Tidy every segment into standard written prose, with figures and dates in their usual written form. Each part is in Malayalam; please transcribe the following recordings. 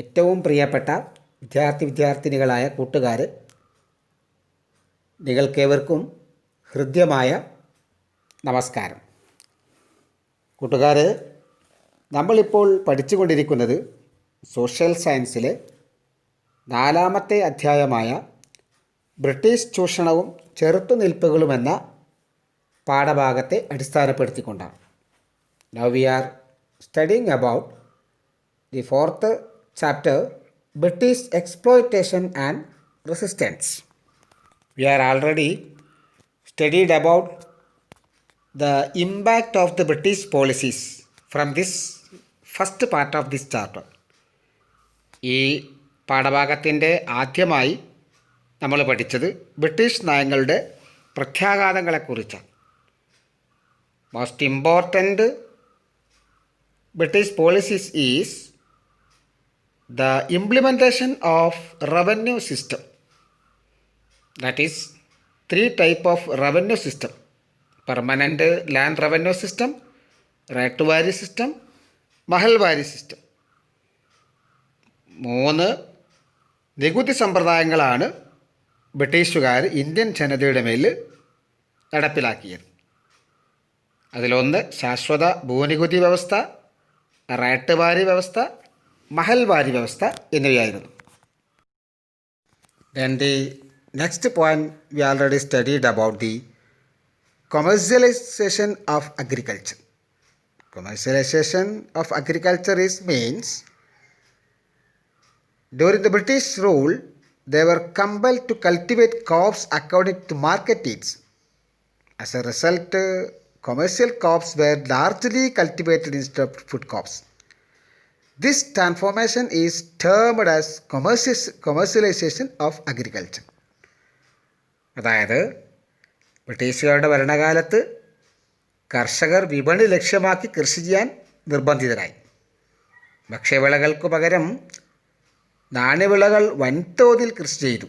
ഏറ്റവും പ്രിയപ്പെട്ട വിദ്യാർത്ഥിനികളായ കൂട്ടുകാർ, നിങ്ങൾക്കേവർക്കും ഹൃദ്യമായ നമസ്കാരം. കൂട്ടുകാർ, നമ്മളിപ്പോൾ പഠിച്ചുകൊണ്ടിരിക്കുന്നത് സോഷ്യൽ സയൻസിലെ 4-ാമത്തെ അധ്യായമായ ബ്രിട്ടീഷ് ചൂഷണവും ചെറുത്തുനിൽപ്പുകളുമെന്ന പാഠഭാഗത്തെ അടിസ്ഥാനപ്പെടുത്തിക്കൊണ്ടാണ്. Now we are studying about the 4th chapter, British exploitation and resistance. We are already studied about the impact of the British policies from this first part of this chapter. ഈ പാഠഭാഗത്തിൻ്റെ ആദ്യമായി നമ്മൾ പഠിച്ചത് ബ്രിട്ടീഷ് നയങ്ങളുടെ പ്രത്യാഘാതങ്ങളെക്കുറിച്ചാണ്. Most important British policies is the implementation of revenue system. That is 3 type of revenue system: permanent land revenue system, right to vary system, Mahalwari system. 3 നികുതി സമ്പ്രദായങ്ങളാണ് ബ്രിട്ടീഷുകാർ ഇന്ത്യൻ ജനതയുടെ മേൽ നടപ്പിലാക്കിയത്. അതിലൊന്ന് ശാശ്വത ഭൂനികുതി വ്യവസ്ഥ, റൈറ്റ് വാരി വ്യവസ്ഥ, മഹൽവാരി വ്യവസ്ഥ എന്നിവയായിരുന്നു. Then the next point we already studied about the commercialization of agriculture. Commercialization of agriculture means during the British rule they were compelled to cultivate crops according to market needs. As a result, commercial crops were largely cultivated instead of food crops. This transformation is termed as commercialization of agriculture. അതായത് ബ്രിട്ടീഷുകാരുടെ ഭരണകാലത്ത് കർഷകർ വിപണി ലക്ഷ്യമാക്കി കൃഷി ചെയ്യാൻ നിർബന്ധിതരായി. ഭക്ഷ്യവിളകൾക്കു പകരം നാണ്യവിളകൾ വൻതോതിൽ കൃഷി ചെയ്തു.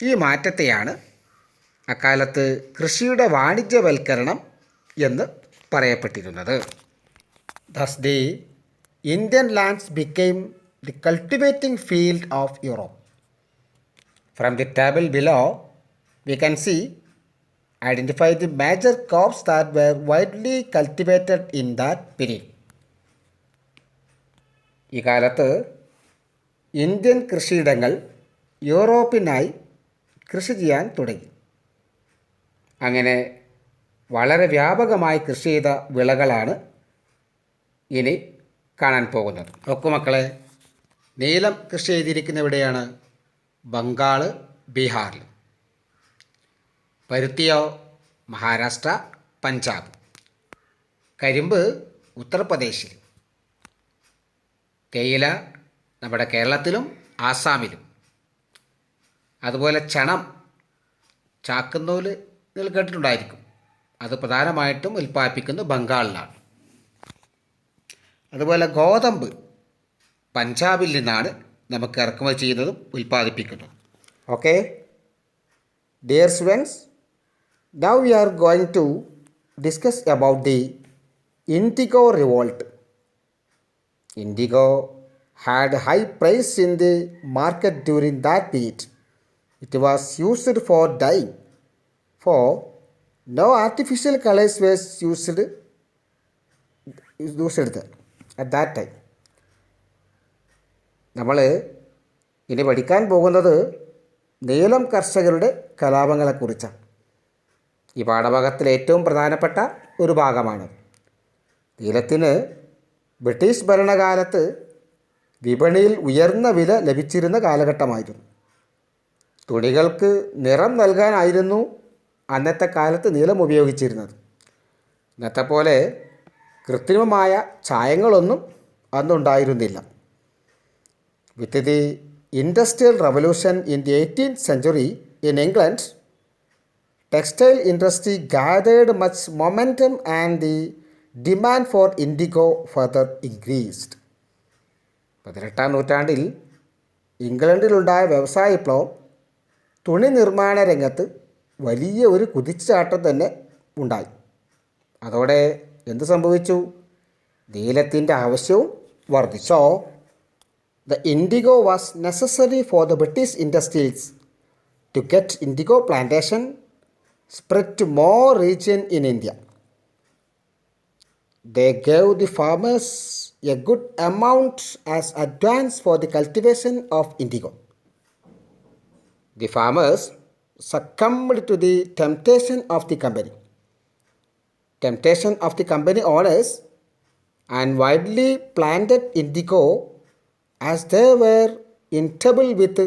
ഈ മാറ്റത്തെയാണ് അക്കാലത്ത് കൃഷിയുടെ വാണിജ്യവൽക്കരണം എന്ന് പറയപ്പെട്ടിരുന്നത്. Thus the Indian lands became the cultivating field of Europe. From the table below we can see identify the major crops that were widely cultivated in that period. ഈ കാലത്ത് ഇന്ത്യൻ കൃഷിയിടങ്ങൾ യൂറോപ്പിനായി കൃഷി ചെയ്യാൻ തുടങ്ങി. അങ്ങനെ വളരെ വ്യാപകമായി കൃഷി ചെയ്ത വിളകളാണ് ഇനി കാണാൻ പോകുന്നത്. നോക്കൂ മക്കളെ, നീലം കൃഷി ചെയ്തിരിക്കുന്ന എവിടെയാണ്? ബംഗാൾ, ബീഹാറിൽ. പരുത്തിയോ? മഹാരാഷ്ട്ര, പഞ്ചാബ്. കരിമ്പ് ഉത്തർപ്രദേശിൽ. തേയില നമ്മുടെ കേരളത്തിലും ആസാമിലും. അതുപോലെ ചണം, ചാക്കുന്നൂല് നിങ്ങൾ കേട്ടിട്ടുണ്ടായിരിക്കും. അത് പ്രധാനമായിട്ടും ഉൽപ്പാദിപ്പിക്കുന്നത് ബംഗാളിലാണ്. അതുപോലെ ഗോതമ്പ് പഞ്ചാബിൽ നിന്നാണ് നമുക്ക് ഇറക്കുമതി ചെയ്യുന്നതും ഉൽപ്പാദിപ്പിക്കുന്നതും. Okay dear students, now we are going to discuss about the indigo revolt. Indigo had high price in the market during that period. It was used for dyeing. For no artificial colors were used at that time. നമ്മൾ ഇനി പഠിക്കാൻ പോകുന്നത് നീലം കർഷകരുടെ കലാപങ്ങളെക്കുറിച്ചാണ്. ഈ പാഠഭാഗത്തിലെ ഏറ്റവും പ്രധാനപ്പെട്ട ഒരു ഭാഗമാണ്. നീലത്തിന് ബ്രിട്ടീഷ് ഭരണകാലത്ത് വിപണിയിൽ ഉയർന്ന വില ലഭിച്ചിരുന്ന കാലഘട്ടമായിരുന്നു. തുണികൾക്ക് നിറം നൽകാനായിരുന്നു അന്നത്തെ കാലത്ത് നീലം ഉപയോഗിച്ചിരുന്നത്. ഇന്നത്തെ പോലെ കൃത്രിമമായ ചായങ്ങളൊന്നും അന്നുണ്ടായിരുന്നില്ല. With the industrial revolution in the 18th century in England, textile industry gathered much momentum and the demand for indigo further increased. 18ാം നൂറ്റാണ്ടിൽ ഇംഗ്ലണ്ടിലുണ്ടായ വ്യവസായ വിപ്ലവം തുണി നിർമ്മാണ രംഗത്ത് വലിയ ഒരു കുതിച്ചുചാട്ടം തന്നെ ഉണ്ടായി. അതോടെ എന്ത് സംഭവിച്ചു? നീലത്തിൻ്റെ ആവശ്യവും വർദ്ധിച്ചോ. The indigo was necessary for the British industries to get indigo plantation spread to more region in India. They gave the farmers a good amount as advance for the cultivation of indigo. The farmers succumbed to the temptation of the company owners and widely planted indigo as they were in trouble with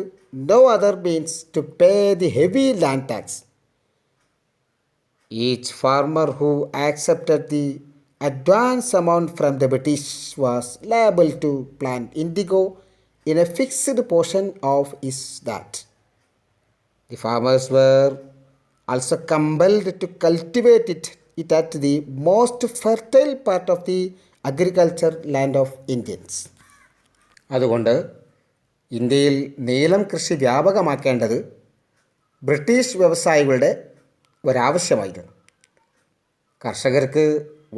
no other means to pay the heavy land tax. Each farmer who accepted the advance amount from the British was liable to plant indigo in a fixed portion of his land. The farmers were also compelled to cultivate it at the most fertile part of the agriculture land of Indians. അതുകൊണ്ട് ഇന്ത്യയിൽ നീലം കൃഷി വ്യാപകമാക്കേണ്ടത് ബ്രിട്ടീഷ് വ്യവസായികളുടെ ഒരാവശ്യമായിരുന്നു. കർഷകർക്ക്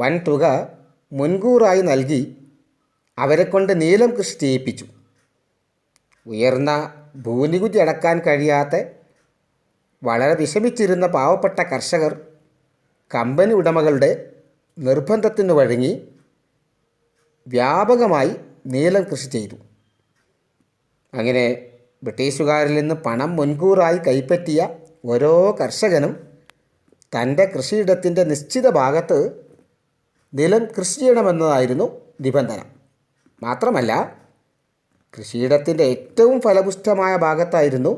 വൻ തുക മുൻകൂറായി നൽകി അവരെക്കൊണ്ട് നീലം കൃഷി ചെയ്യിപ്പിച്ചു. ഉയർന്ന ഭൂനികുതി അടക്കാൻ കഴിയാത്ത വളരെ വിഷമിച്ചിരുന്ന പാവപ്പെട്ട കർഷകർ കമ്പനി ഉടമകളുടെ നിർബന്ധത്തിന് വഴങ്ങി വ്യാപകമായി നീലം കൃഷി ചെയ്തു. അങ്ങനെ ബ്രിട്ടീഷുകാരിൽ നിന്ന് പണം മുൻകൂറായി കൈപ്പറ്റിയ ഓരോ കർഷകനും തൻ്റെ കൃഷിയിടത്തിൻ്റെ നിശ്ചിത ഭാഗത്ത് നിലം കൃഷി ചെയ്യണമെന്നതായിരുന്നു നിബന്ധന. മാത്രമല്ല കൃഷിയിടത്തിൻ്റെ ഏറ്റവും ഫലപുഷ്ടമായ ഭാഗത്തായിരുന്നു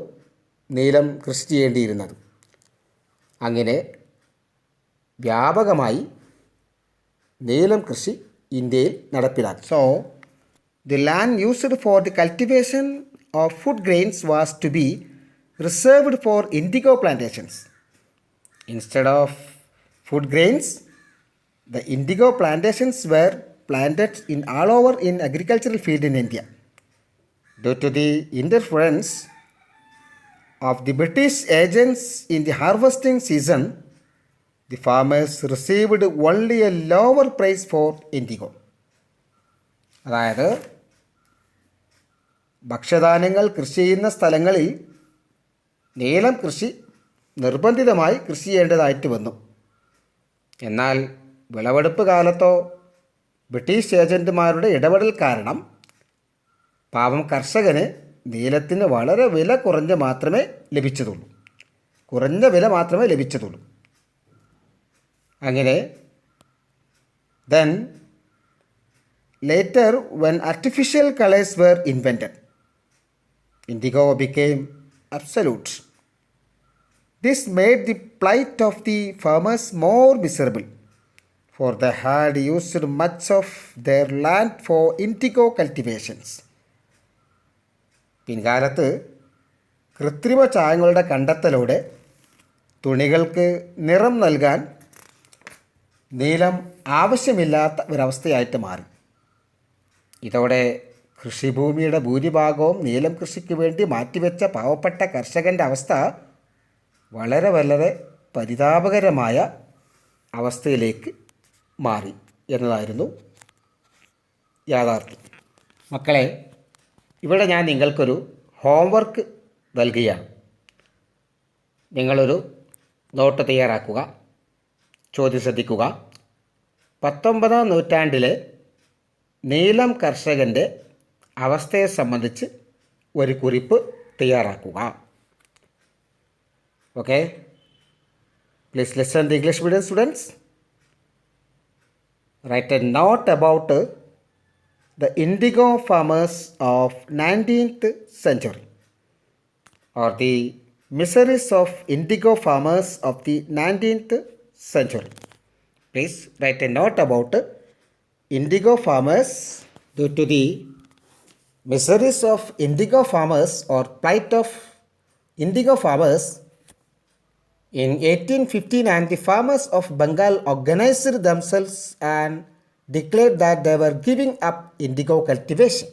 നീലം കൃഷി ചെയ്യേണ്ടിയിരുന്നത്. അങ്ങനെ വ്യാപകമായി നീലം കൃഷി ഇന്ത്യയിൽ നടപ്പിലാക്കി. So, the land used for the cultivation of food grains was to be reserved for indigo plantations. Instead of food grains, the indigo plantations were planted in all over in agricultural field in India. Due to the interference of the British agents in the harvesting season, the farmers received only a lower price for indigo. അതായത് ഭക്ഷ്യധാന്യങ്ങൾ കൃഷി ചെയ്യുന്ന സ്ഥലങ്ങളിൽ നീലം കൃഷി നിർബന്ധിതമായി കൃഷി ചെയ്യേണ്ടതായിട്ട് വന്നു. എന്നാൽ വിളവെടുപ്പ് കാലത്തോ ബ്രിട്ടീഷ് ഏജൻറ്റുമാരുടെ ഇടപെടൽ കാരണം പാവം കർഷകന് നീലത്തിന് വളരെ വില കുറഞ്ഞ വില മാത്രമേ ലഭിച്ചതുള്ളൂ. അങ്ങനെ then later when artificial colors were invented, indigo became absolute. This made the plight of the farmers more miserable, for they had used much of their land for indigo cultivations. പിൻകാലത്ത് കൃത്രിമ ചായങ്ങളുടെ കണ്ടെത്തലോടെ തുണികൾക്ക് നിറം നൽകാൻ നീലം ആവശ്യമില്ലാത്ത ഒരവസ്ഥയായിട്ട് മാറി. ഇതോടെ കൃഷിഭൂമിയുടെ ഭൂരിഭാഗവും നീലം കൃഷിക്ക് വേണ്ടി മാറ്റിവെച്ച പാവപ്പെട്ട കർഷകൻ്റെ അവസ്ഥ വളരെ വളരെ പരിതാപകരമായ അവസ്ഥയിലേക്ക് മാറി എന്നതായിരുന്നു യാഥാർത്ഥ്യം. മക്കളെ, ഇവിടെ ഞാൻ നിങ്ങൾക്കൊരു ഹോംവർക്ക് നൽകുകയാണ്. നിങ്ങളൊരു നോട്ട് തയ്യാറാക്കുക. ചോദ്യം ശ്രദ്ധിക്കുക. 19-ാം നൂറ്റാണ്ടിലെ നീലം കർഷകൻ്റെ അവസ്ഥയെ സംബന്ധിച്ച് ഒരു കുറിപ്പ് തയ്യാറാക്കുക. Okay, please listen the English medium students. Write a note about the indigo farmers of 19th century or the miseries of indigo farmers of the 19th century. Please write a note about indigo farmers. Due to the miseries of indigo farmers or plight of indigo farmers in 1859, the farmers of Bengal organized themselves and declared that they were giving up indigo cultivation.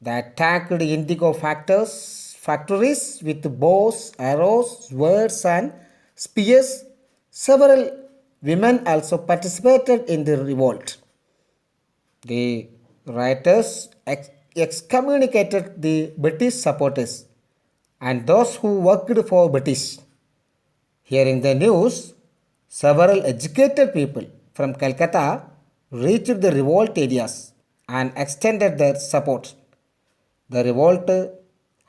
They attacked indigo factories with bows, arrows, swords and spears. Several women also participated in the revolt. The rioters excommunicated the British supporters and those who worked for British. Hearing the news, several educated people from Calcutta reached the revolt areas and extended their support. The revolt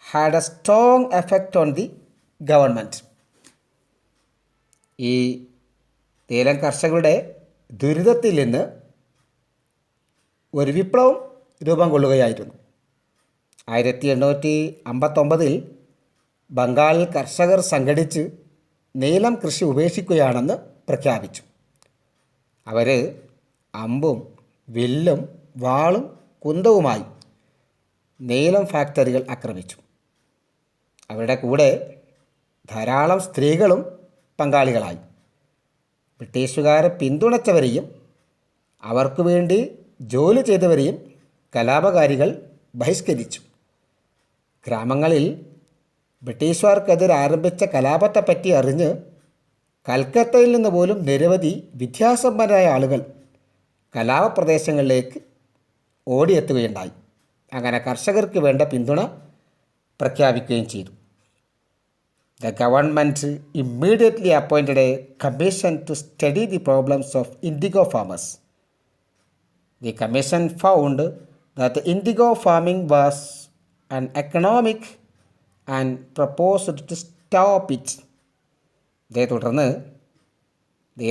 had a strong effect on the government. ഈ ഏലം കർഷകരുടെ ദുരിതത്തിൽ നിന്ന് ഒരു വിപ്ലവം രൂപം കൊള്ളുകയായിരുന്നു. 1859 ബംഗാളിൽ കർഷകർ സംഘടിച്ച് നീലം കൃഷി ഉപേക്ഷിക്കുകയാണെന്ന് പ്രഖ്യാപിച്ചു. അവർ അമ്പും വില്ലും വാളും കുന്തവുമായി നീലം ഫാക്ടറികൾ ആക്രമിച്ചു. അവരുടെ കൂടെ ധാരാളം സ്ത്രീകളും പങ്കാളികളായി. ബ്രിട്ടീഷുകാരെ പിന്തുണച്ചവരെയും അവർക്ക് വേണ്ടി ജോലി ചെയ്തവരെയും കലാപകാരികൾ ബഹിഷ്കരിച്ചു. ഗ്രാമങ്ങളിൽ ബ്രിട്ടീഷുകാർക്കെതിരെ ആരംഭിച്ച കലാപത്തെപ്പറ്റി അറിഞ്ഞ് കൽക്കത്തയിൽ നിന്ന് പോലും നിരവധി വിദ്യാസമ്പന്നരായ ആളുകൾ കലാപപ്രദേശങ്ങളിലേക്ക് ഓടിയെത്തുകയുണ്ടായി. അങ്ങനെ കർഷകർക്ക് വേണ്ട പിന്തുണ പ്രഖ്യാപിക്കുകയും ചെയ്തു. The government immediately appointed a commission to study the problems of indigo farmers. The commission found that indigo farming was uneconomic and proposed to stop it. ഇതേ തുടർന്ന്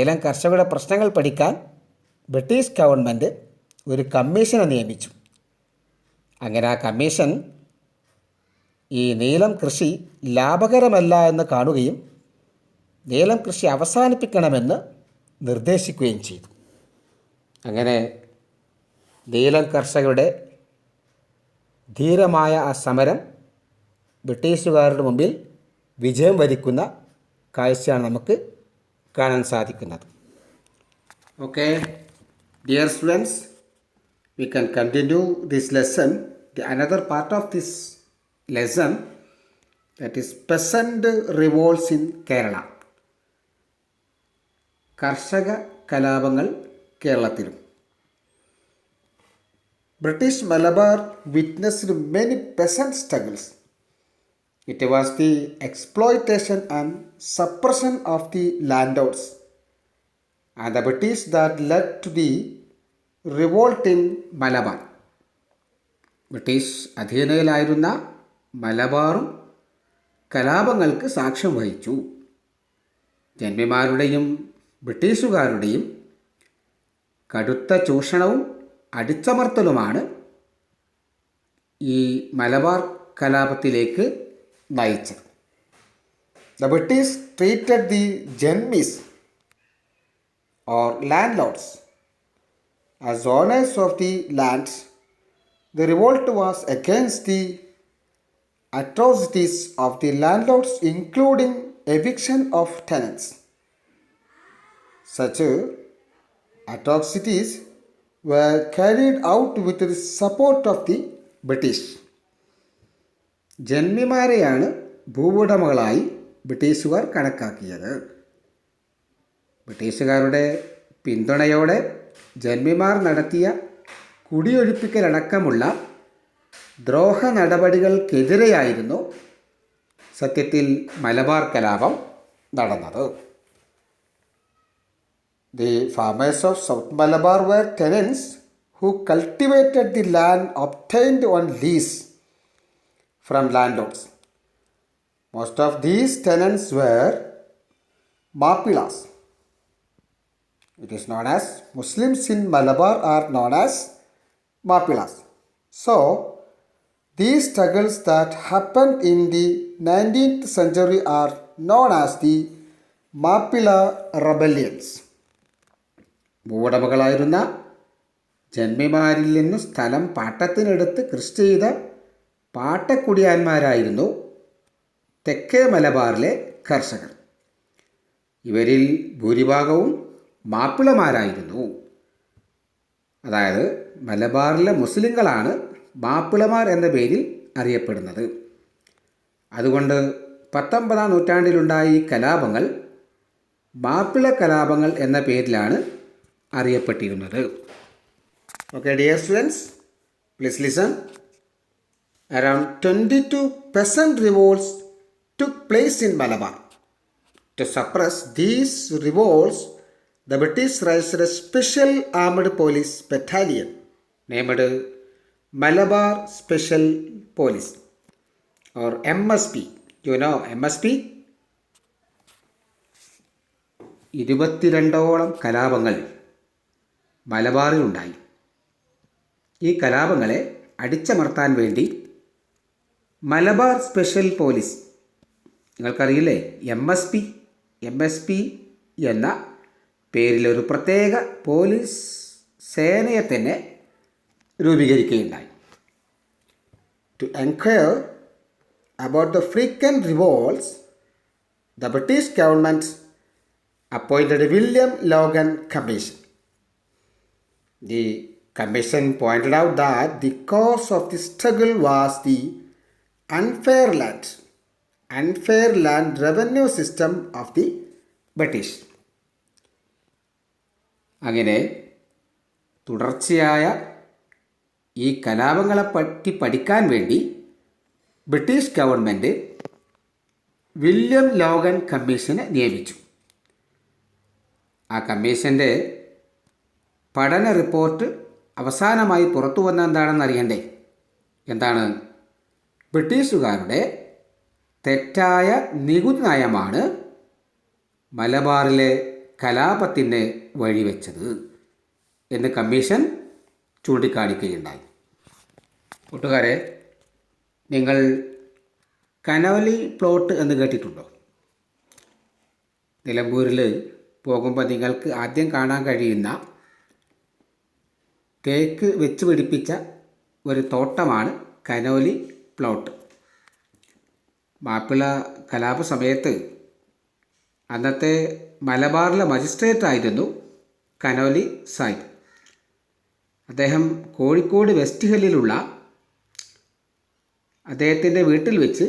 ഏലം കർഷകരുടെ പ്രശ്നങ്ങൾ പഠിക്കാൻ ബ്രിട്ടീഷ് ഗവൺമെൻറ് ഒരു കമ്മീഷനെ നിയമിച്ചു. അങ്ങനെ ആ കമ്മീഷൻ ഈ നീലം കൃഷി ലാഭകരമല്ല എന്ന് കാണുകയും നീലം കൃഷി അവസാനിപ്പിക്കണമെന്ന് നിർദ്ദേശിക്കുകയും ചെയ്തു. അങ്ങനെ നീലം കർഷകരുടെ ധീരമായ ആ സമരം ബ്രിട്ടീഷുകാരുടെ മുമ്പിൽ വിജയം വരിക്കുന്ന കാഴ്ചയാണ് നമുക്ക് കാണാൻ സാധിക്കുന്നത്. Okay dear students, we can continue this lesson. The another part of this lesson, that is peasant revolts in Kerala. കർഷക കലാപങ്ങൾ കേരളത്തിലും. British Malabar witnessed many peasant struggles. It was the exploitation and suppression of the landlords and the British that led to the revolt in Malabar. British അധീനയിലായിരുന്ന മലബാറും കലാപങ്ങൾക്ക് സാക്ഷ്യം വഹിച്ചു. ജന്മിമാരുടെയും ബ്രിട്ടീഷുകാരുടെയും കടുത്ത ചൂഷണവും അടിച്ചമർത്തലുമാണ് ഈ മലബാർ കലാപത്തിലേക്ക് നയിച്ചത്. The British treated the Janmis or landlords as owners of the lands. The revolt was against the atrocities of the landlords, including eviction of tenants. Such atrocities were carried out with the support of the British. ജന്മിമാരെയാണ് ഭൂവുടമകളായി ബ്രിട്ടീഷുകാർ കണക്കാക്കിയത്. ബ്രിട്ടീഷുകാരുടെ പിന്തുണയോടെ ജന്മിമാർ നടത്തിയ കുടിയൊഴിപ്പിക്കലടക്കമുള്ള ദ്രോഹ നടപടികൾക്കെതിരെയായിരുന്നു സത്യത്തിൽ മലബാർ കലാപം നടന്നത്. The farmers of South Malabar were tenants who cultivated the land obtained on lease from landlords. Most of these tenants were Mappilas. It is known as Muslims in Malabar are known as Mappilas. So, these struggles that happened in the 19th century are known as the Mappila rebellions. ഭൂവുടമകളായിരുന്ന ജന്മിമാരിൽ നിന്ന് സ്ഥലം പാട്ടത്തിനെടുത്ത് കൃഷി ചെയ്ത പാട്ടക്കുടിയാന്മാരായിരുന്നു തെക്കേ മലബാറിലെ കർഷകർ. ഇവരിൽ ഭൂരിഭാഗവും മാപ്പിളമാരായിരുന്നു. അതായത് മലബാറിലെ മുസ്ലിങ്ങളാണ് മാപ്പിളമാർ എന്ന പേരിൽ അറിയപ്പെടുന്നത്. അതുകൊണ്ട് 19-ാം നൂറ്റാണ്ടിലുണ്ടായ ഈ കലാപങ്ങൾ മാപ്പിള കലാപങ്ങൾ എന്ന പേരിലാണ് അറിയപ്പെട്ടിരുന്നത്. Okay, dear students, please listen. Around 22 peasant revolts took place in Malabar. To suppress these revolts, the British raised a special armed police battalion named Malabar Special Police or MSP. You know MSP? 22ഓളം കലാപങ്ങൾ മലബാറിലുണ്ടായി. ഈ കലാപങ്ങളെ അടിച്ചമർത്താൻ വേണ്ടി മലബാർ സ്പെഷ്യൽ പോലീസ്, നിങ്ങൾക്കറിയില്ലേ എം എസ് പി എന്ന പേരിലൊരു പ്രത്യേക പോലീസ് സേനയെ തന്നെ രൂപീകരിക്കുകയുണ്ടായി. To inquire about the frequent revolts, the British government appointed William Logan Commission. The commission pointed out that the cause of the struggle was the unfair land revenue system of the British. അങ്ങനെ തുടർച്ചയായ ഈ കലാപങ്ങളെപ്പറ്റി പഠിക്കാൻ വേണ്ടി ബ്രിട്ടീഷ് ഗവൺമെൻറ് വില്യം ലോഗൻ കമ്മീഷനെ നിയമിച്ചു. ആ കമ്മീഷൻ്റെ പഠന റിപ്പോർട്ട് അവസാനമായി പുറത്തു വന്ന എന്താണെന്ന് അറിയണ്ടേ? എന്താണ്? ബ്രിട്ടീഷുകാരുടെ തെറ്റായ നികുതി നയമാണ് മലബാറിലെ കലാപത്തിന് വഴിവെച്ചത് എന്ന് കമ്മീഷൻ ചൂണ്ടിക്കാണിക്കുകയുണ്ടായി. കൂട്ടുകാരെ, നിങ്ങൾ കനോലി പ്ലോട്ട് എന്ന് കേട്ടിട്ടുണ്ടോ? നിലമ്പൂരിൽ പോകുമ്പോൾ നിങ്ങൾക്ക് ആദ്യം കാണാൻ കഴിയുന്ന തേക്ക് വെച്ച് പിടിപ്പിച്ച ഒരു തോട്ടമാണ് കനോലി പ്ലോട്ട്. മാപ്പിള കലാപ സമയത്ത് അന്നത്തെ മലബാറിലെ മജിസ്ട്രേറ്റ് ആയിരുന്നു കനോലി സാഹിബ്. അദ്ദേഹം കോഴിക്കോട് വെസ്റ്റ് ഹില്ലിലുള്ള അദ്ദേഹത്തിൻ്റെ വീട്ടിൽ വെച്ച്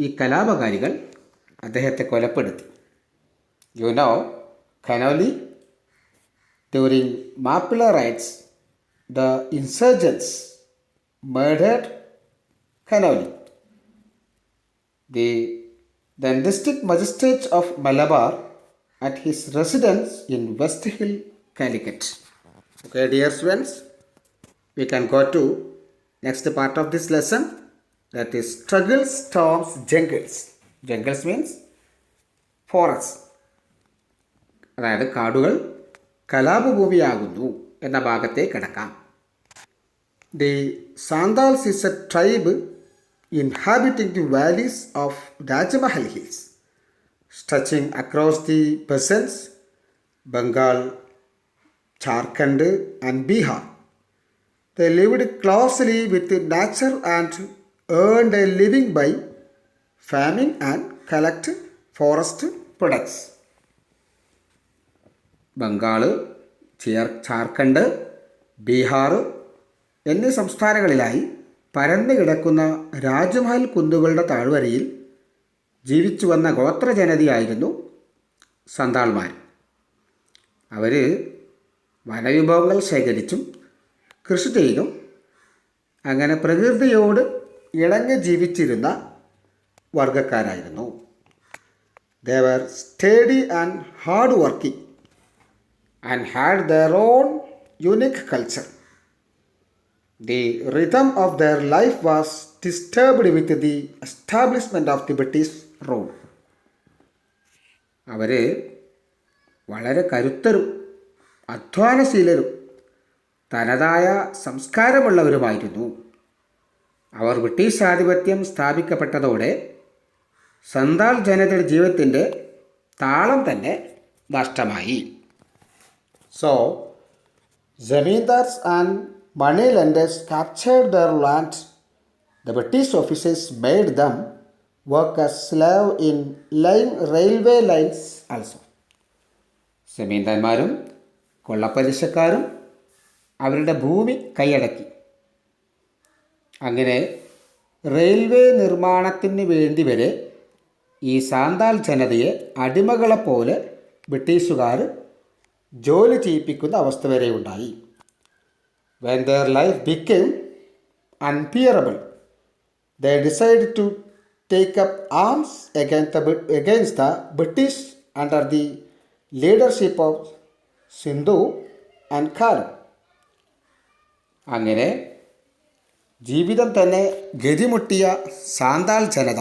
ഈ കലാപകാരികൾ അദ്ദേഹത്തെ കൊലപ്പെടുത്തി. You know Conolly, during Mappila riots, the insurgents murdered Kanoli. The then district magistrate of Malabar at his residence in West Hill, Calicut. Okay, dear students, we can go to next part of this lesson, that is struggles, storms, jungles. Jungles means forests. അതായത് കാടുകൾ കലാപഭൂമിയാകുന്നു എന്ന ഭാഗത്തേക്ക് കടക്കാം. The Sandals is a tribe inhabiting the valleys of Rajmahal Hills, stretching across the basins, Bengal, Jharkhand and Bihar. They lived closely with nature and earned a living by farming and collect forest products. Bengal, Jharkhand, Bihar എന്നീ സംസ്ഥാനങ്ങളിലായി പരന്നു കിടക്കുന്ന രാജ്മഹൽ കുന്നുകളുടെ താഴ്വരയിൽ ജീവിച്ചു വന്ന ഗോത്രജനതയായിരുന്നു സന്താൾമാർ. അവർ വനവിഭവങ്ങൾ ശേഖരിച്ചും കൃഷി ചെയ്തും അങ്ങനെ പ്രകൃതിയോട് ഇണങ്ങി ജീവിച്ചിരുന്ന വർഗക്കാരായിരുന്നു. They were steady and hard working and had their own unique culture. The rhythm of their life was disturbed with the establishment of the British rule. അവർ വളരെ കരുത്തരും അധ്വാനശീലരും തനതായ സംസ്കാരമുള്ളവരുമായിരുന്നു. അവർ ബ്രിട്ടീഷ് ആധിപത്യം സ്ഥാപിക്കപ്പെട്ടതോടെ സന്താൾ ജനതയുടെ ജീവിതത്തിൻ്റെ താളം തന്നെ നഷ്ടമായി. So, zamindars and money lenders captured their land. The British officers made them work as slaves in line railway lines also. ജമീന്ദാന്മാരും കൊള്ളപ്പലിശക്കാരും അവരുടെ ഭൂമി കൈയടക്കി. അങ്ങനെ റെയിൽവേ നിർമ്മാണത്തിന് വേണ്ടി വരെ ഈ സാന്താൾ ജനതയെ അടിമകളെപ്പോലെ ബ്രിട്ടീഷുകാർ ജോലി ചെയ്യിപ്പിക്കുന്ന അവസ്ഥ വരെ ഉണ്ടായി. When their life became unbearable, They decided to take up arms against the British under the leadership of Sindhu and Khalu. അങ്ങനെ ജീവിതം തന്നെ ഗതിമുട്ടിയ സാന്താൾ ജനത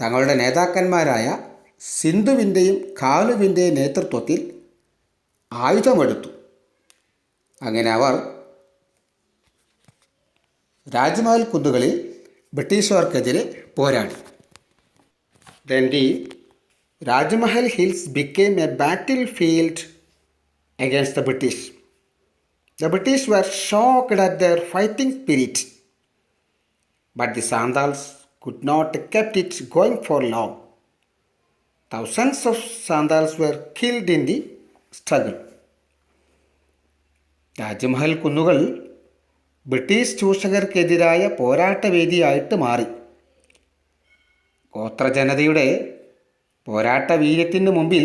തങ്ങളുടെ നേതാക്കന്മാരായ സിന്ധുവിൻ്റെയും ഖാലുവിൻ്റെയും നേതൃത്വത്തിൽ ആയുധമെടുത്തു. അങ്ങനെ അവർ രാജ്മഹൽ കുന്നുകളിൽ ബ്രിട്ടീഷുകാർക്കെതിരെ പോരാടി. Then the Rajmahal Hills became a battlefield against the British. The British were shocked at their fighting spirit, but the Sandals could not keep it going for long. Thousands of Sandals were killed in the struggle. Rajmahal കുന്നുകൾ ബ്രിട്ടീഷ് ചൂഷകർക്കെതിരായ പോരാട്ടവേദിയായിട്ട് മാറി. ഗോത്രജനതയുടെ പോരാട്ട വീര്യത്തിന് മുമ്പിൽ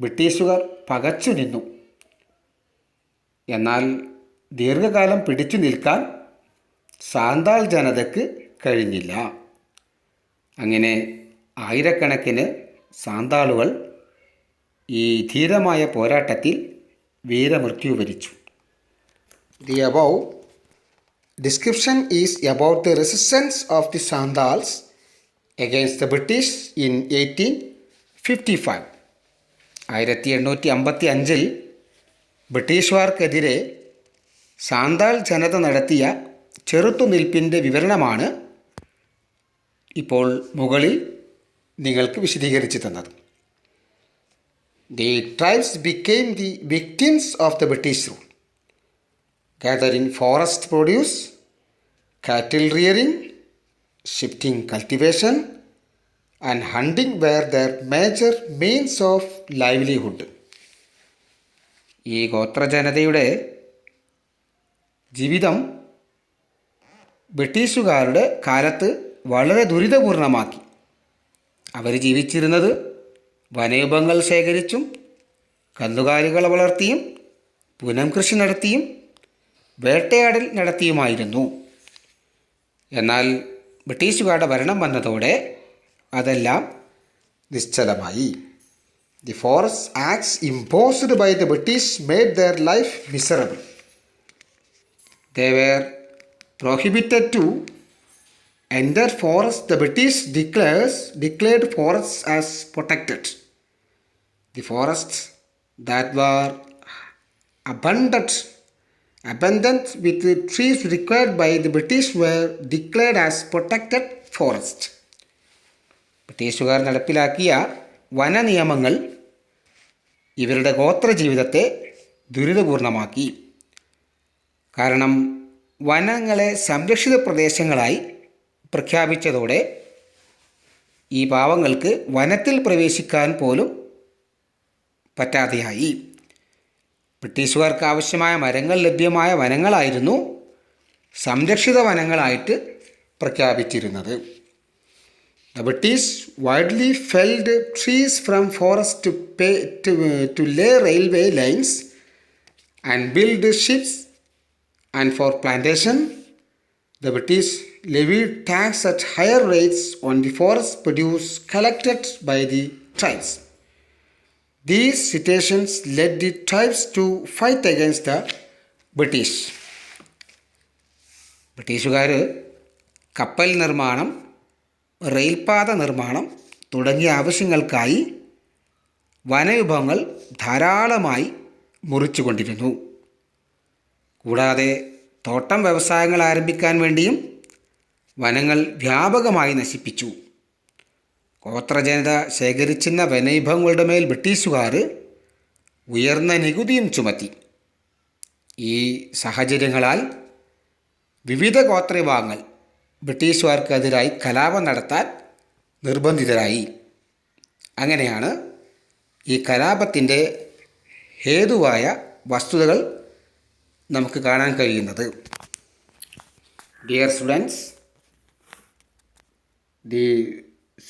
ബ്രിട്ടീഷുകാർ പകച്ചു നിന്നു. എന്നാൽ ദീർഘകാലം പിടിച്ചു നിൽക്കാൻ സാന്താൾ ജനതയ്ക്ക് കഴിഞ്ഞില്ല. അങ്ങനെ ആയിരക്കണക്കിന് സാന്താളുകൾ ഈ ധീരമായ പോരാട്ടത്തിൽ വീരമൃത്യു വരിച്ചു. The above description is about the resistance of the Sandals against the British in 1855. 1855 ബ്രിട്ടീഷുകാർക്കെതിരെ സാന്താൾ ജനത നടത്തിയ ചെറുത്തുനിൽപ്പിൻ്റെ വിവരണമാണ് ഇപ്പോൾ മുകളിൽ നിങ്ങൾക്ക് വിശദീകരിച്ചു തന്നത്. The tribes became the victims of the British rule, gathering forest produce, cattle rearing, shifting cultivation and hunting were their major means of livelihood. ഈ ഗോത്രജനതയുടെ ജീവിതം ബ്രിട്ടീഷുകാരുടെ കാലത്ത് വളരെ ദുരിതപൂർണമാക്കി. അവർ ജീവിച്ചിരുന്നത് വനവിഭവങ്ങൾ ശേഖരിച്ചും കന്നുകാലികളെ വളർത്തിയും പുനം കൃഷി നടത്തിയും വേട്ടയാടൽ നടത്തിയുമായിരുന്നു. എന്നാൽ ബ്രിട്ടീഷുകാരുടെ ഭരണം വന്നതോടെ അതെല്ലാം നിശ്ചലമായി. The forest acts imposed by the British made their life miserable. They were prohibited to enter forests. The British declared forests as protected. The forests that were abundant with the trees required by the British were declared as protected forest. ബ്രിട്ടീഷുകാർ നടപ്പിലാക്കിയ വനനിയമങ്ങൾ ഇവരുടെ ഗോത്രജീവിതത്തെ ദുരിതപൂർണമാക്കി. കാരണം വനങ്ങളെ സംരക്ഷിത പ്രദേശങ്ങളായി പ്രഖ്യാപിച്ചതോടെ ഈ പാവങ്ങൾക്ക് വനത്തിൽ പ്രവേശിക്കാൻ പോലും പറ്റാതെയായി. ബ്രിട്ടീഷുകാർക്ക് ആവശ്യമായ മരങ്ങൾ ലഭ്യമായ വനങ്ങളായിരുന്നു സംരക്ഷിത വനങ്ങളായിട്ട് പ്രഖ്യാപിച്ചിരുന്നത്. The British widely felled trees from forests to lay railway lines and build ships, and for plantation, the British levied tax at higher rates on the forest produce collected by the tribes. These situations led the tribes to fight against the British. ബ്രിട്ടീഷുകാർ കപ്പൽ നിർമ്മാണം, റെയിൽപാത നിർമ്മാണം തുടങ്ങിയ ആവശ്യങ്ങൾക്കായി വനവിഭവങ്ങൾ ധാരാളമായി മുറിച്ചുകൊണ്ടിരുന്നു. കൂടാതെ തോട്ടം വ്യവസായങ്ങൾ ആരംഭിക്കാൻ വേണ്ടിയും വനങ്ങൾ വ്യാപകമായി നശിപ്പിച്ചു. ഗോത്രജനത ശേഖരിച്ചിരുന്ന വനവിഭവങ്ങളുടെ മേൽ ബ്രിട്ടീഷുകാർ ഉയർന്ന നികുതിയും ചുമത്തി. ഈ സാഹചര്യങ്ങളാൽ വിവിധ ഗോത്രവിഭാഗങ്ങൾ ബ്രിട്ടീഷുകാർക്കെതിരായി കലാപം നടത്താൻ നിർബന്ധിതരായി. അങ്ങനെയാണ് ഈ കലാപത്തിൻ്റെ ഹേതുവായ വസ്തുതകൾ നമുക്ക് കാണാൻ കഴിയുന്നത്. Dear students, the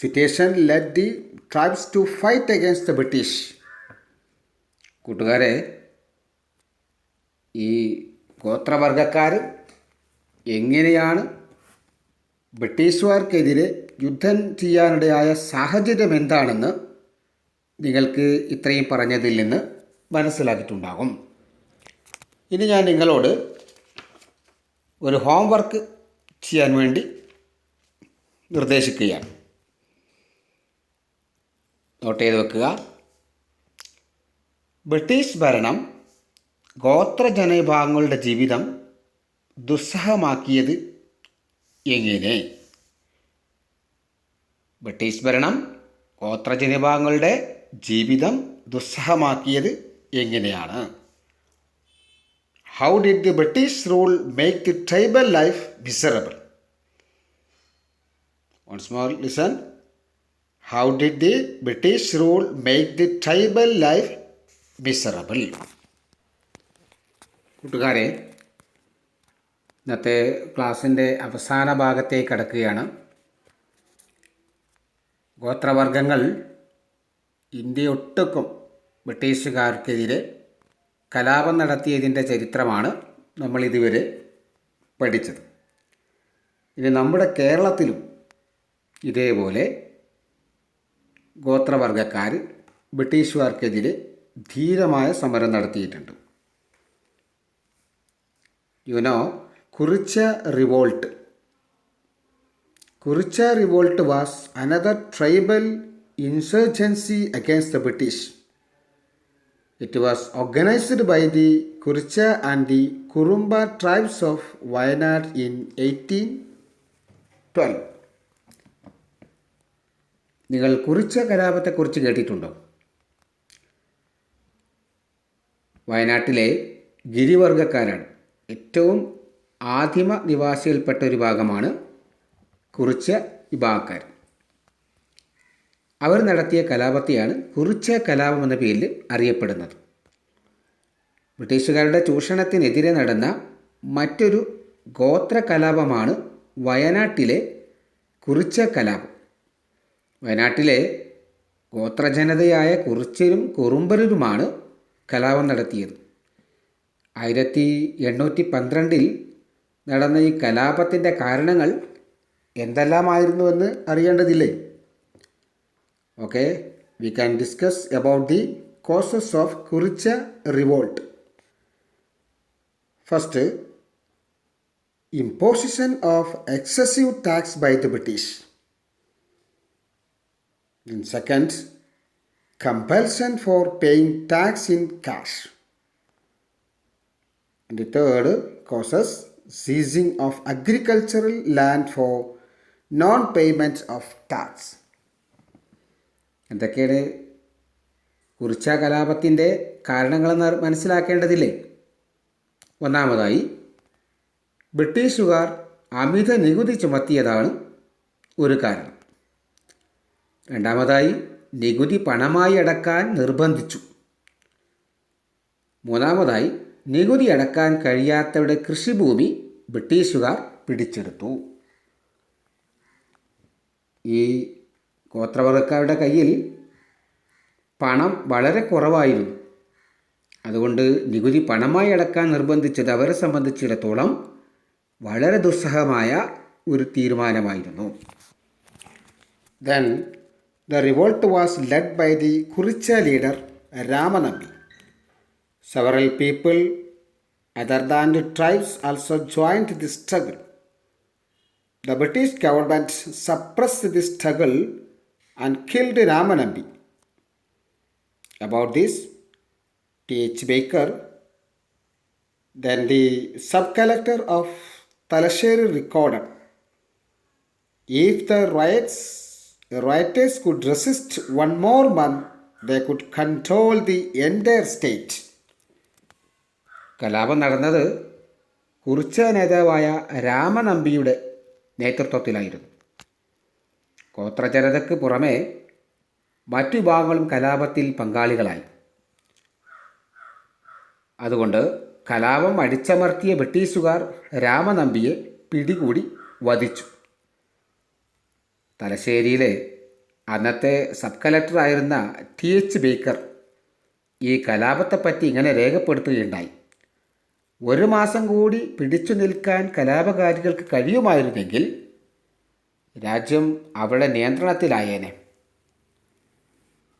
situation led the tribes to fight against the British. കൂട്ടുകാരെ, ഈ ഗോത്രവർഗക്കാർ എങ്ങനെയാണ് ബ്രിട്ടീഷുകാർക്കെതിരെ യുദ്ധം ചെയ്യാനിടയായ സാഹചര്യം എന്താണെന്ന് നിങ്ങൾക്ക് ഇത്രയും പറഞ്ഞതിൽ നിന്ന് മനസ്സിലാക്കിയിട്ടുണ്ടാകും. ഇനി ഞാൻ നിങ്ങളോട് ഒരു ഹോംവർക്ക് ചെയ്യാൻ വേണ്ടി നിർദ്ദേശിക്കുകയാണ്. നോട്ട് ചെയ്ത് വെക്കുക. ബ്രിട്ടീഷ് ഭരണം ഗോത്രജനവിഭാഗങ്ങളുടെ ജീവിതം ദുസ്സഹമാക്കിയത് എങ്ങനെ? ബ്രിട്ടീഷ് ഭരണം ഗോത്രജനവിഭാഗങ്ങളുടെ ജീവിതം ദുസ്സഹമാക്കിയത് എങ്ങനെയാണ്? How did the British rule make the tribal life miserable? Once more listen. How did the British rule make the tribal life miserable? കൂട്ടുകാരെ, ഇന്നത്തെ ക്ലാസ്സിൻ്റെ അവസാന ഭാഗത്തേക്ക് കടക്കുകയാണ്. ഗോത്രവർഗങ്ങൾ ഇന്ത്യയൊട്ടുക്കും ബ്രിട്ടീഷുകാർക്കെതിരെ കലാപം നടത്തിയതിൻ്റെ ചരിത്രമാണ് നമ്മൾ ഇതുവരെ പഠിച്ചത്. ഇനി നമ്മുടെ കേരളത്തിലും ഇതേപോലെ ഗോത്രവർഗക്കാർ ബ്രിട്ടീഷുകാർക്കെതിരെ ധീരമായ സമരം നടത്തിയിട്ടുണ്ട്. കുറിച്ച റിവോൾട്ട്. കുറിച്ച revolt was another tribal insurgency against the British. It was organized by the Kuricha and the Kurumba tribes of Wayanad in 1812. നിങ്ങൾ കുറിച്ച കലാപത്തെക്കുറിച്ച് കേട്ടിട്ടുണ്ടോ? വയനാട്ടിലെ ഗിരിവർഗക്കാരാണ്. ഏറ്റവും ആദിമ നിവാസികൾപ്പെട്ട ഒരു ഭാഗമാണ് കുറിച്ച വിഭാഗക്കാർ. അവർ നടത്തിയ കലാപത്തെയാണ് കുറിച്ച കലാപം എന്ന പേരിൽ അറിയപ്പെടുന്നത്. ബ്രിട്ടീഷുകാരുടെ ചൂഷണത്തിനെതിരെ നടന്ന മറ്റൊരു ഗോത്ര കലാപമാണ് വയനാട്ടിലെ കുറിച്ച കലാപം. വയനാട്ടിലെ ഗോത്രജനതയായ കുറിച്യരും കുറുമ്പരുമാണ് കലാപം നടത്തിയത്. 1812 നടന്ന ഈ കലാപത്തിൻ്റെ കാരണങ്ങൾ എന്തെല്ലാമായിരുന്നുവെന്ന് അറിയേണ്ടതില്ലേ? Okay, we can discuss about the causes of Kuricha revolt. First, imposition of excessive tax by the British. And second, compulsion for paying tax in cash. And the third causes, seizing of agricultural land for non-payment of tax. എന്തൊക്കെയാണ് കുറിച്ച കലാപത്തിൻ്റെ കാരണങ്ങളെന്ന് മനസ്സിലാക്കേണ്ടതില്ലേ? ഒന്നാമതായി, ബ്രിട്ടീഷുകാർ അമിത നികുതി ചുമത്തിയതാണ് ഒരു കാരണം. രണ്ടാമതായി, നികുതി പണമായി അടക്കാൻ നിർബന്ധിച്ചു. മൂന്നാമതായി, നികുതി അടക്കാൻ കഴിയാത്തവരുടെ കൃഷിഭൂമി ബ്രിട്ടീഷുകാർ പിടിച്ചെടുത്തു. ഈ ഗോത്രവർഗക്കാരുടെ കയ്യിൽ പണം വളരെ കുറവായിരുന്നു. അതുകൊണ്ട് നികുതി പണമായി അടക്കാൻ നിർബന്ധിച്ചത് അവരെ സംബന്ധിച്ചിടത്തോളം വളരെ ദുസ്സഹമായ ഒരു തീരുമാനമായിരുന്നു. Then the revolt was led by the Kuricha leader Ramanambi. Several people other than the tribes also joined the struggle. The British government suppressed the struggle and killed Ramanambi. About this, T.H. Baker, then the sub-collector of Talasheri, recorded, if the rioters could resist one more month, they could control the entire state. കലാപം നടന്നത് കുറിച്ച നേതാവായ രാമനമ്പിയുടെ നേതൃത്വത്തിലായിരുന്നു. ഗോത്രജനതയ്ക്ക് പുറമെ മറ്റു വിഭാഗങ്ങളും കലാപത്തിൽ പങ്കാളികളായി. അതുകൊണ്ട് കലാപം അടിച്ചമർത്തിയ ബ്രിട്ടീഷുകാർ രാമനമ്പിയെ പിടികൂടി വധിച്ചു. തലശ്ശേരിയിലെ അന്നത്തെ സബ് കളക്ടറായിരുന്ന T.H. ബേക്കർ ഈ കലാപത്തെപ്പറ്റി ഇങ്ങനെ രേഖപ്പെടുത്തുകയുണ്ടായി. 1 മാസം കൂടി പിടിച്ചു നിൽക്കാൻ കലാപകാരികൾക്ക് കഴിയുമായിരുന്നെങ്കിൽ രാജ്യം അവരുടെ നിയന്ത്രണത്തിലായേനെ.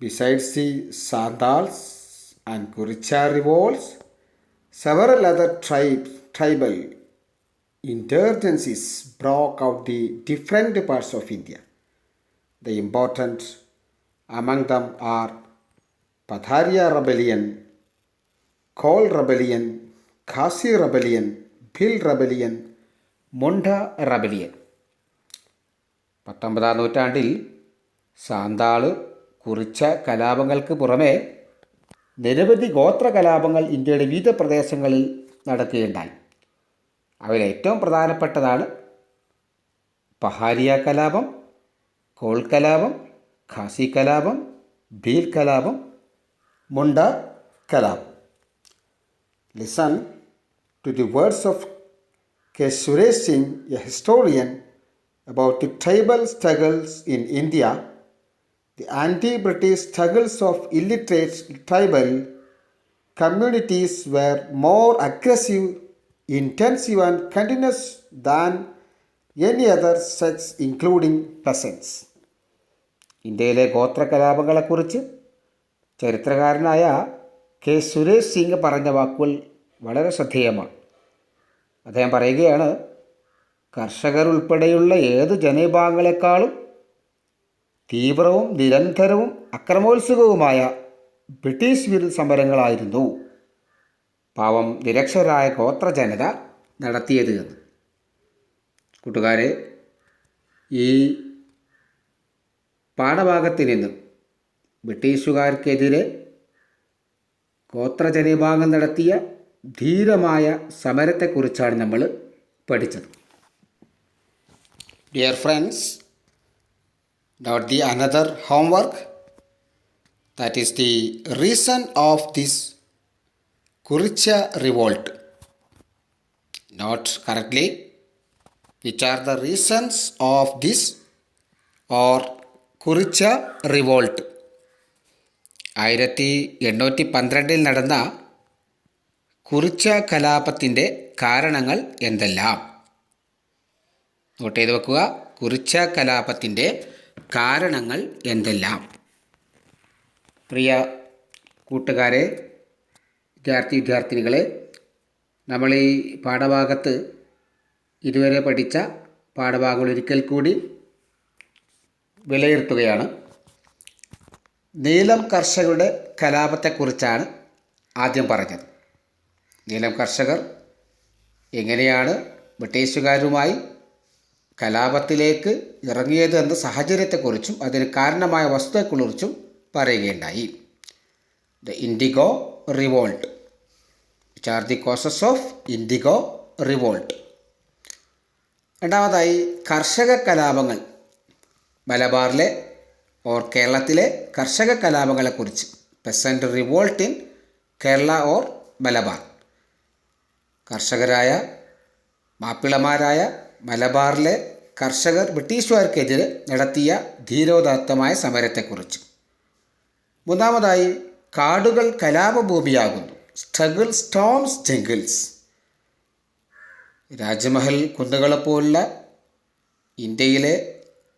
Besides the Santals and Kuricha revolts, several other tribal insurgencies broke out the different parts of India. The important among them are Patharia Rebellion, Kol Rebellion, Khasi Rebellion, Bhil Rebellion, Munda Rebellion. 19-ാം നൂറ്റാണ്ടിൽ സാന്താള് കുറിച്ച കലാപങ്ങൾക്ക് പുറമെ നിരവധി ഗോത്ര കലാപങ്ങൾ ഇന്ത്യയുടെ വിവിധ പ്രദേശങ്ങളിൽ നടക്കുകയുണ്ടായി. അവയിൽ ഏറ്റവും പ്രധാനപ്പെട്ടതാണ് പഹാരിയ കലാപം, കോൾ കലാപം, ഖാസി കലാപം, ഭീൽ കലാപം, മുണ്ട കലാപം. Listen to the words of K. Suresh Singh, a historian, about the tribal struggles in India. The anti-British struggles of illiterate tribal communities were more aggressive, intensive and continuous than any other sects, including peasants. ഇന്ത്യയിലെ ഗോത്ര കലാപങ്ങളെക്കുറിച്ച് ചരിത്രകാരനായ കെ സുരേഷ് സിംഗ് പറഞ്ഞ വാക്കുകൾ വളരെ ശ്രദ്ധേയമാണ്. അദ്ദേഹം പറയുകയാണ്, കർഷകർ ഉൾപ്പെടെയുള്ള ഏത് ജനവിഭാഗങ്ങളെക്കാളും തീവ്രവും നിരന്തരവും അക്രമോത്സുകവുമായ ബ്രിട്ടീഷ് വിരുദ്ധ സമരങ്ങളായിരുന്നു പാവം നിരക്ഷരായ ഗോത്ര ജനത നടത്തിയത് എന്ന്. കൂട്ടുകാരെ, ഈ പാഠഭാഗത്തിൽ നിന്നും ബ്രിട്ടീഷുകാർക്കെതിരെ ഗോത്രജനവിഭാഗം നടത്തിയ ധീരമായ സമരത്തെക്കുറിച്ചാണ് നമ്മൾ പഠിച്ചത്. Dear friends, now the another homework, that is the reason of this Kuricha revolt. Note correctly which are the reasons of this or Kuricha revolt. 1812 നടന്ന കുറിച്ച കലാപത്തിൻ്റെ കാരണങ്ങൾ എന്തെല്ലാം? നോട്ട് ചെയ്ത് വെക്കുക. കുറിച്ച കലാപത്തിൻ്റെ കാരണങ്ങൾ എന്തെല്ലാം? പ്രിയ കൂട്ടുകാരെ, വിദ്യാർത്ഥിനികളെ, നമ്മൾ ഈ പാഠഭാഗത്ത് ഇതുവരെ പഠിച്ച പാഠഭാഗങ്ങൾ ഒരിക്കൽ കൂടി വിലയിരുത്തുകയാണ്. നീലം കർഷകരുടെ കലാപത്തെക്കുറിച്ചാണ് ആദ്യം പറഞ്ഞത്. നീലം കർഷകർ എങ്ങനെയാണ് ബ്രിട്ടീഷുകാരുമായി കലാപത്തിലേക്ക് ഇറങ്ങിയത് എന്ന സാഹചര്യത്തെക്കുറിച്ചും അതിന് കാരണമായ വസ്തുതയെക്കുറിച്ചും പറയുകയുണ്ടായി. The indigo revolt, which are the causes of indigo revolt. രണ്ടാമതായി കർഷക കലാപങ്ങൾ, മലബാറിലെ ഓർ കേരളത്തിലെ കർഷക കലാപങ്ങളെക്കുറിച്ച്. Peasant revolt in Kerala or Malabar. കർഷകരായ മാപ്പിളമാരായ മലബാറിലെ കർഷകർ ബ്രിട്ടീഷുകാർക്കെതിരെ നടത്തിയ ധീരോദാത്തമായ സമരത്തെക്കുറിച്ച്. മൂന്നാമതായി കാടുകൾ കലാപഭൂമിയാകുന്നു. Struggle storms jungles. രാജ്മഹൽ കുന്നുകളെപ്പോലുള്ള ഇന്ത്യയിലെ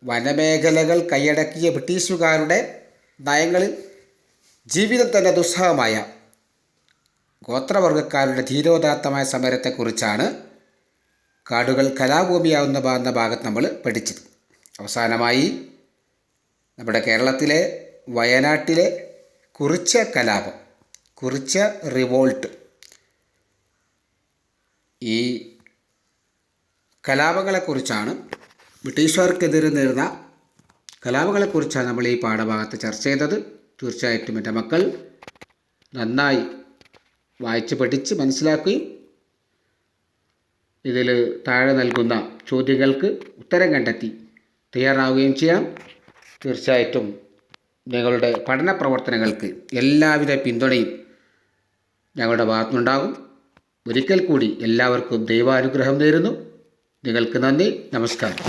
വനമേഖലകൾ കൈയടക്കിയ ബ്രിട്ടീഷുകാരുടെ നയങ്ങളിൽ ജീവിതം തന്നെ ദുസ്സഹമായ ഗോത്രവർഗക്കാരുടെ ധീരോദാത്തമായ സമരത്തെക്കുറിച്ചാണ് കാടുകൾ കലാഭൂമിയാവുന്ന ഭാഗത്ത് നമ്മൾ പഠിച്ചത്. അവസാനമായി നമ്മുടെ കേരളത്തിലെ വയനാട്ടിലെ കുറിച്ച കലാപം, കുറിച്ച റിവോൾട്ട്, ഈ കലാപങ്ങളെക്കുറിച്ചാണ്, ബ്രിട്ടീഷുകാർക്കെതിരെ നേരിടുന്ന കലാപങ്ങളെക്കുറിച്ചാണ് നമ്മൾ ഈ പാഠഭാഗത്ത് ചർച്ച ചെയ്തത്. തീർച്ചയായിട്ടും എൻ്റെ മക്കൾ നന്നായി വായിച്ച് പഠിച്ച് മനസ്സിലാക്കുകയും ഇതിൽ താഴെ നൽകുന്ന ചോദ്യങ്ങൾക്ക് ഉത്തരം കണ്ടെത്തി തയ്യാറാവുകയും ചെയ്യണം. തീർച്ചയായിട്ടും നിങ്ങളുടെ പഠന പ്രവർത്തനങ്ങൾക്ക് എല്ലാവിധ പിന്തുണയും ഞങ്ങളുടെ ഭാഗത്തുനിന്നുണ്ടാകും. ഒരിക്കൽ കൂടി എല്ലാവർക്കും ദൈവാനുഗ്രഹം നേരുന്നു. നിങ്ങൾക്ക് നന്ദി. നമസ്കാരം.